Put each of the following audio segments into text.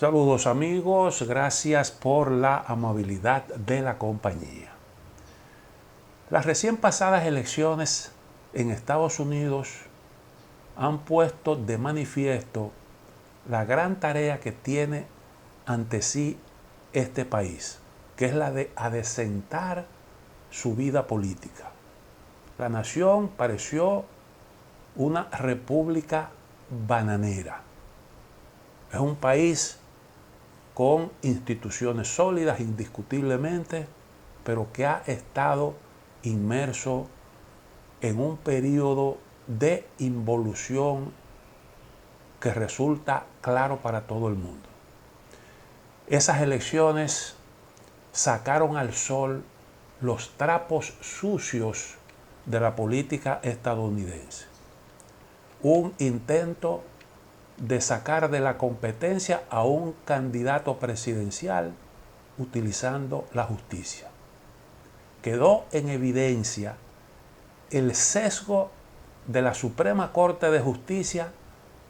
Saludos amigos, gracias por la amabilidad de la compañía. Las recién pasadas elecciones en Estados Unidos han puesto de manifiesto la gran tarea que tiene ante sí este país, que es la de adecentar su vida política. La nación pareció una república bananera. Es un país con instituciones sólidas, indiscutiblemente, pero que ha estado inmerso en un periodo de involución que resulta claro para todo el mundo. Esas elecciones sacaron al sol los trapos sucios de la política estadounidense. Un intento de sacar de la competencia a un candidato presidencial utilizando la justicia. Quedó en evidencia el sesgo de la Suprema Corte de Justicia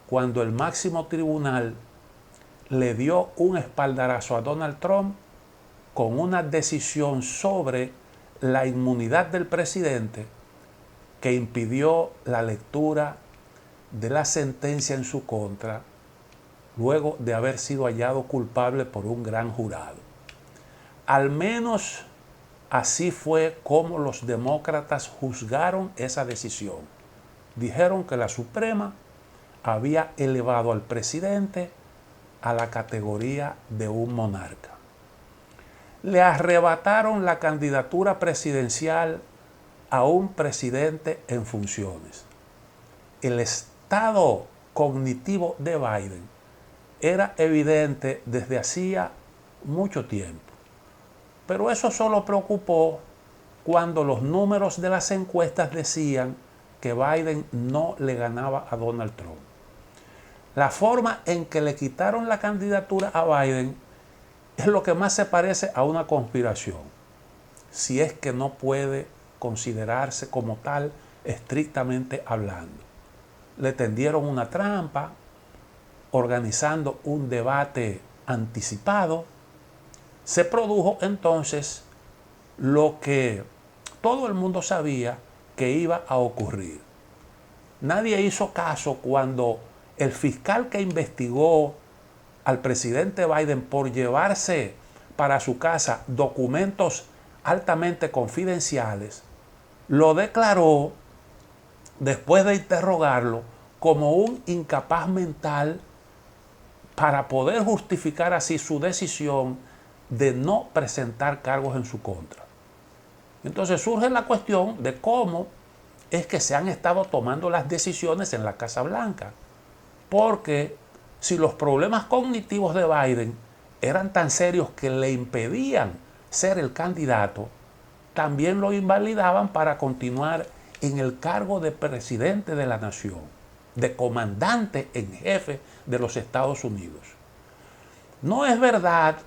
cuando el máximo tribunal le dio un espaldarazo a Donald Trump con una decisión sobre la inmunidad del presidente que impidió la lectura de la sentencia en su contra luego de haber sido hallado culpable por un gran jurado. Al menos así fue como los demócratas juzgaron esa decisión. Dijeron que la Suprema había elevado al presidente a la categoría de un monarca. Le arrebataron la candidatura presidencial a un presidente en funciones. El estado cognitivo de Biden era evidente desde hacía mucho tiempo. Pero eso solo preocupó cuando los números de las encuestas decían que Biden no le ganaba a Donald Trump. La forma en que le quitaron la candidatura a Biden es lo que más se parece a una conspiración, si es que no puede considerarse como tal estrictamente hablando. Le tendieron una trampa, organizando un debate anticipado. Se produjo entonces lo que todo el mundo sabía que iba a ocurrir. Nadie hizo caso cuando el fiscal que investigó al presidente Biden por llevarse para su casa documentos altamente confidenciales, lo declaró, después de interrogarlo, como un incapaz mental para poder justificar así su decisión de no presentar cargos en su contra. Entonces surge la cuestión de cómo es que se han estado tomando las decisiones en la Casa Blanca. Porque si los problemas cognitivos de Biden eran tan serios que le impedían ser el candidato, también lo invalidaban para continuar en el cargo de presidente de la nación, de comandante en jefe de los Estados Unidos. No es verdad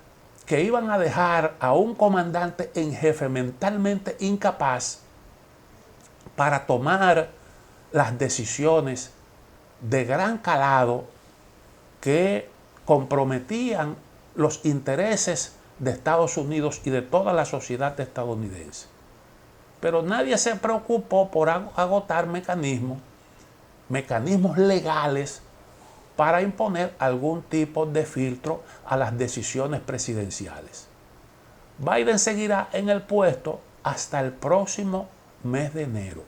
que iban a dejar a un comandante en jefe mentalmente incapaz para tomar las decisiones de gran calado que comprometían los intereses de Estados Unidos y de toda la sociedad estadounidense. Pero nadie se preocupó por agotar mecanismos legales para imponer algún tipo de filtro a las decisiones presidenciales. Biden seguirá en el puesto hasta el próximo mes de enero.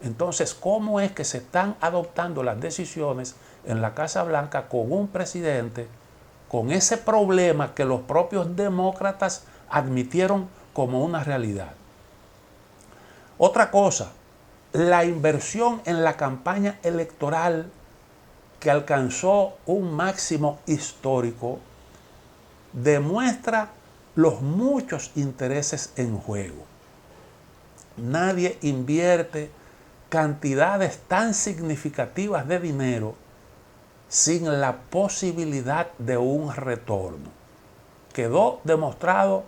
Entonces, ¿cómo es que se están adoptando las decisiones en la Casa Blanca con un presidente con ese problema que los propios demócratas admitieron como una realidad? Otra cosa, la inversión en la campaña electoral que alcanzó un máximo histórico demuestra los muchos intereses en juego. Nadie invierte cantidades tan significativas de dinero sin la posibilidad de un retorno. Quedó demostrado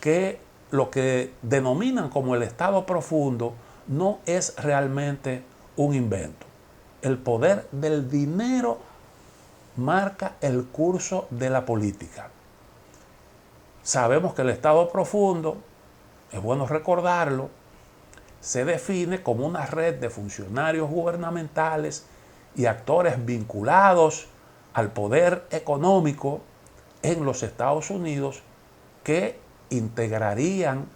que lo que denominan como el Estado profundo no es realmente un invento. El poder del dinero marca el curso de la política. Sabemos que el Estado profundo, es bueno recordarlo, se define como una red de funcionarios gubernamentales y actores vinculados al poder económico en los Estados Unidos que integrarían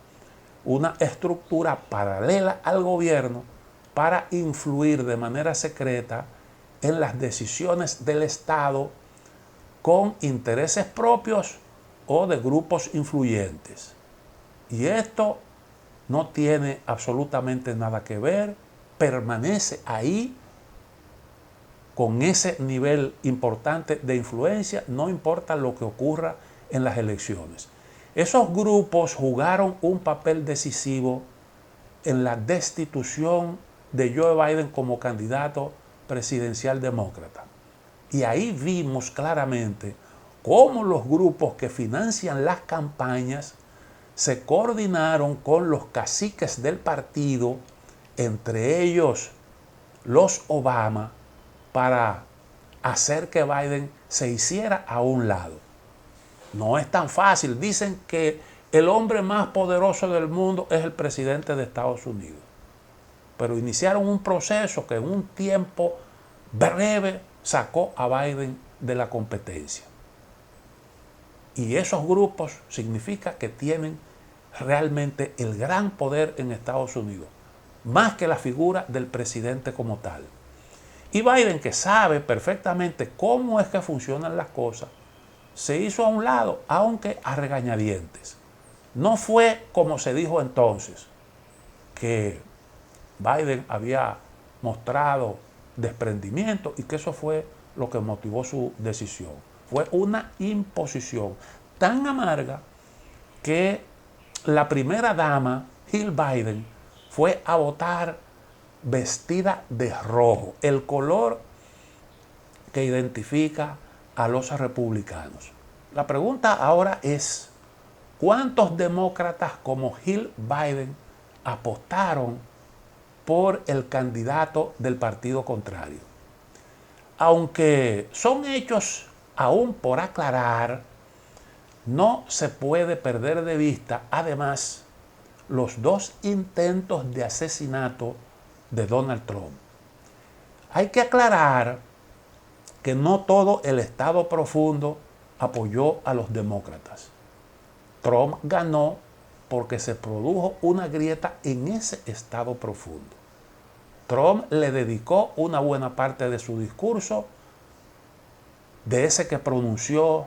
una estructura paralela al gobierno para influir de manera secreta en las decisiones del Estado con intereses propios o de grupos influyentes. Y esto no tiene absolutamente nada que ver, permanece ahí con ese nivel importante de influencia, no importa lo que ocurra en las elecciones. Esos grupos jugaron un papel decisivo en la destitución de Joe Biden como candidato presidencial demócrata. Y ahí vimos claramente cómo los grupos que financian las campañas se coordinaron con los caciques del partido, entre ellos los Obama, para hacer que Biden se hiciera a un lado. No es tan fácil. Dicen que el hombre más poderoso del mundo es el presidente de Estados Unidos. Pero iniciaron un proceso que en un tiempo breve sacó a Biden de la competencia. Y esos grupos significa que tienen realmente el gran poder en Estados Unidos, más que la figura del presidente como tal. Y Biden, que sabe perfectamente cómo es que funcionan las cosas, se hizo a un lado, aunque a regañadientes. No fue como se dijo entonces, que Biden había mostrado desprendimiento y que eso fue lo que motivó su decisión. Fue una imposición tan amarga que la primera dama, Jill Biden, fue a votar vestida de rojo, el color que identifica a los republicanos. La pregunta ahora es, ¿cuántos demócratas como Jill Biden apostaron por el candidato del partido contrario? Aunque son hechos aún por aclarar, no se puede perder de vista, además, los dos intentos de asesinato de Donald Trump. Hay que aclarar que no todo el Estado profundo apoyó a los demócratas. Trump ganó porque se produjo una grieta en ese Estado profundo. Trump le dedicó una buena parte de su discurso, de ese que pronunció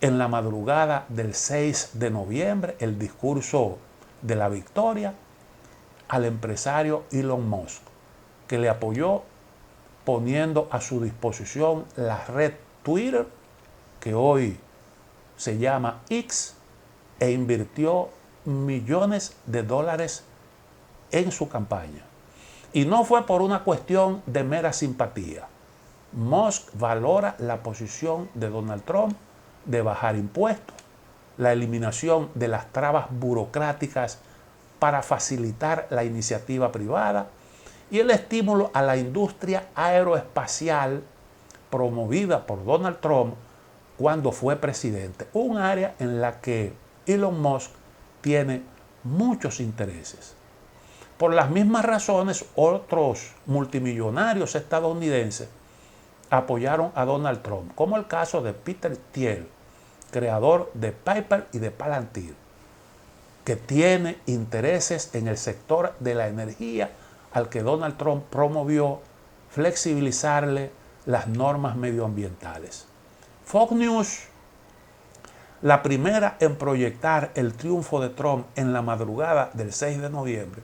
en la madrugada del 6 de noviembre, el discurso de la victoria, al empresario Elon Musk, que le apoyó poniendo a su disposición la red Twitter, que hoy se llama X, e invirtió millones de dólares en su campaña. Y no fue por una cuestión de mera simpatía. Musk valora la posición de Donald Trump de bajar impuestos, la eliminación de las trabas burocráticas para facilitar la iniciativa privada y el estímulo a la industria aeroespacial promovida por Donald Trump cuando fue presidente, un área en la que Elon Musk tiene muchos intereses. Por las mismas razones, otros multimillonarios estadounidenses apoyaron a Donald Trump, como el caso de Peter Thiel, creador de PayPal y de Palantir, que tiene intereses en el sector de la energía al que Donald Trump promovió flexibilizarle las normas medioambientales. Fox News, la primera en proyectar el triunfo de Trump en la madrugada del 6 de noviembre,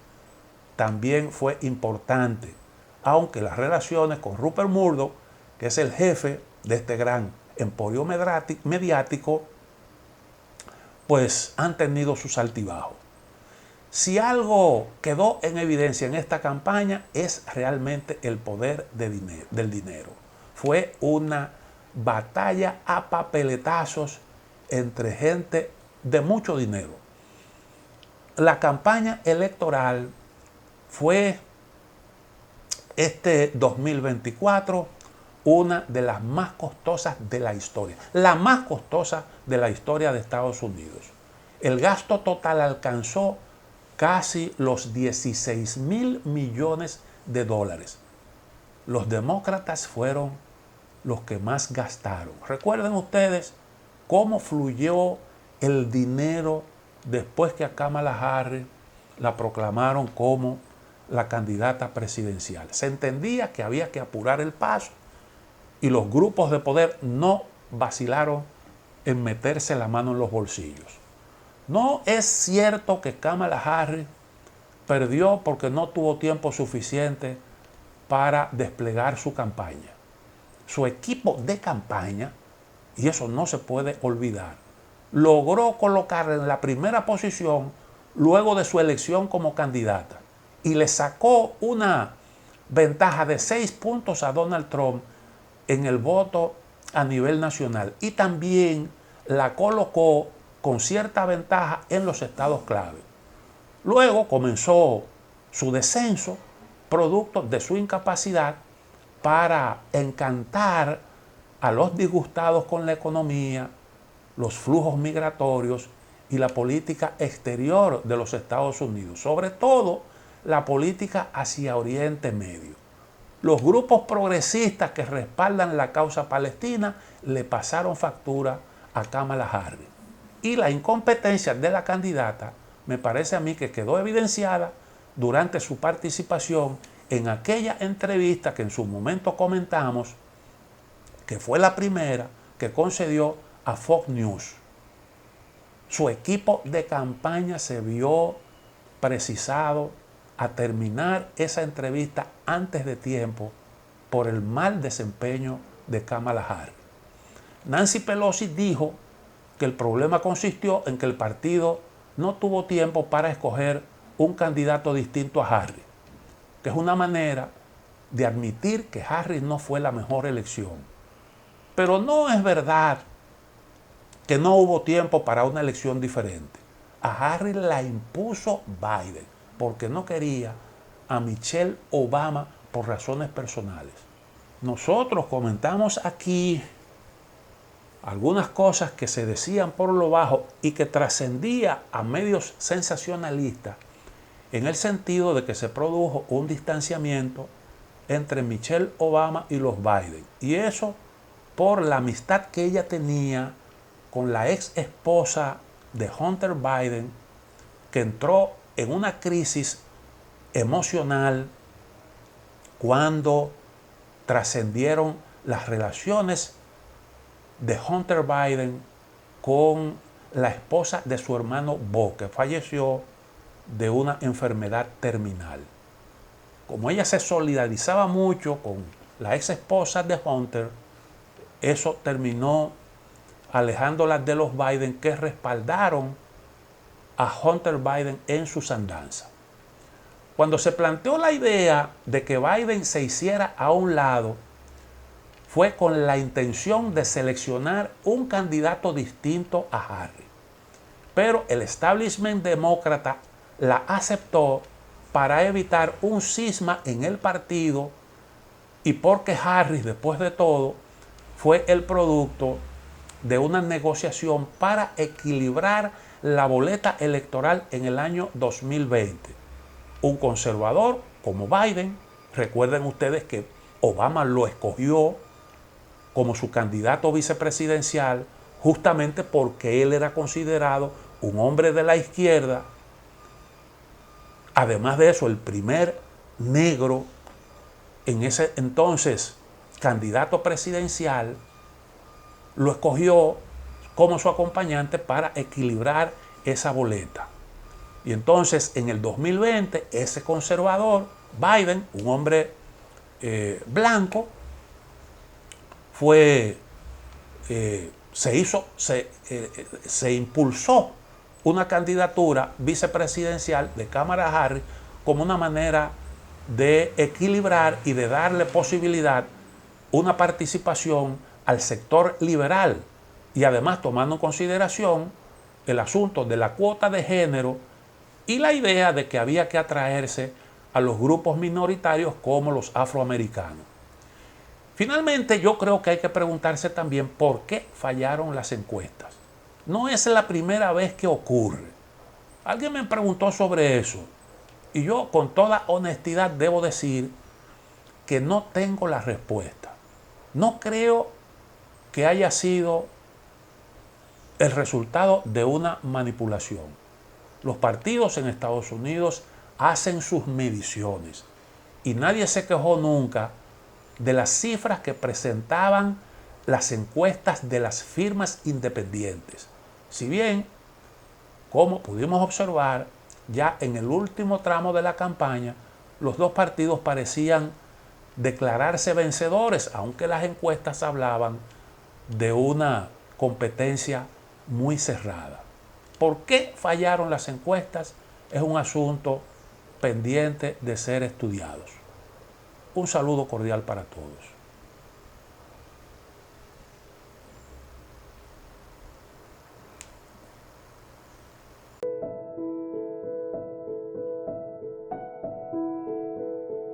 también fue importante, aunque las relaciones con Rupert Murdoch, que es el jefe de este gran emporio mediático, pues han tenido sus altibajos. Si algo quedó en evidencia en esta campaña es realmente el poder del dinero. Fue una batalla a papeletazos entre gente de mucho dinero. La campaña electoral fue este 2024 una de las más costosas de la historia, la más costosa de la historia de Estados Unidos. El gasto total alcanzó casi los 16.000 millones de dólares. Los demócratas fueron los que más gastaron. Recuerden ustedes cómo fluyó el dinero después que a Kamala Harris la proclamaron como la candidata presidencial. Se entendía que había que apurar el paso y los grupos de poder no vacilaron en meterse la mano en los bolsillos. No es cierto que Kamala Harris perdió porque no tuvo tiempo suficiente para desplegar su campaña. Su equipo de campaña, y eso no se puede olvidar, logró colocarla en la primera posición luego de su elección como candidata y le sacó una ventaja de 6 puntos a Donald Trump en el voto a nivel nacional y también la colocó con cierta ventaja en los estados clave. Luego comenzó su descenso, producto de su incapacidad para encantar a los disgustados con la economía, los flujos migratorios y la política exterior de los Estados Unidos, sobre todo la política hacia Oriente Medio. Los grupos progresistas que respaldan la causa palestina le pasaron factura a Kamala Harris. Y la incompetencia de la candidata me parece a mí que quedó evidenciada durante su participación en aquella entrevista que en su momento comentamos, que fue la primera que concedió a Fox News. Su equipo de campaña se vio precisado a terminar esa entrevista antes de tiempo por el mal desempeño de Kamala Harris. Nancy Pelosi dijo que el problema consistió en que el partido no tuvo tiempo para escoger un candidato distinto a Harris, que es una manera de admitir que Harris no fue la mejor elección. Pero no es verdad que no hubo tiempo para una elección diferente. A Harris la impuso Biden porque no quería a Michelle Obama por razones personales. Nosotros comentamos aquí algunas cosas que se decían por lo bajo y que trascendía a medios sensacionalistas en el sentido de que se produjo un distanciamiento entre Michelle Obama y los Biden. Y eso por la amistad que ella tenía con la ex esposa de Hunter Biden, que entró en una crisis emocional cuando trascendieron las relaciones de Hunter Biden con la esposa de su hermano Beau, que falleció de una enfermedad terminal. Como ella se solidarizaba mucho con la ex esposa de Hunter, eso terminó alejándola de los Biden, que respaldaron a Hunter Biden en sus andanzas. Cuando se planteó la idea de que Biden se hiciera a un lado, fue con la intención de seleccionar un candidato distinto a Harris. Pero el establishment demócrata la aceptó para evitar un cisma en el partido y porque Harris, después de todo, fue el producto de una negociación para equilibrar la boleta electoral en el año 2020. Un conservador como Biden, recuerden ustedes que Obama lo escogió como su candidato vicepresidencial justamente porque él era considerado un hombre de la izquierda. Además de eso, el primer negro en ese entonces candidato presidencial lo escogió como su acompañante para equilibrar esa boleta. Y entonces en el 2020 ese conservador, Biden, un hombre blanco, se impulsó una candidatura vicepresidencial de Kamala Harris como una manera de equilibrar y de darle posibilidad una participación al sector liberal y además tomando en consideración el asunto de la cuota de género y la idea de que había que atraerse a los grupos minoritarios como los afroamericanos. Finalmente, yo creo que hay que preguntarse también por qué fallaron las encuestas. No es la primera vez que ocurre. Alguien me preguntó sobre eso y yo con toda honestidad debo decir que no tengo la respuesta. No creo que haya sido el resultado de una manipulación. Los partidos en Estados Unidos hacen sus mediciones y nadie se quejó nunca de las cifras que presentaban las encuestas de las firmas independientes. Si bien, como pudimos observar, ya en el último tramo de la campaña, los dos partidos parecían declararse vencedores, aunque las encuestas hablaban de una competencia muy cerrada. ¿Por qué fallaron las encuestas? Es un asunto pendiente de ser estudiados. Un saludo cordial para todos.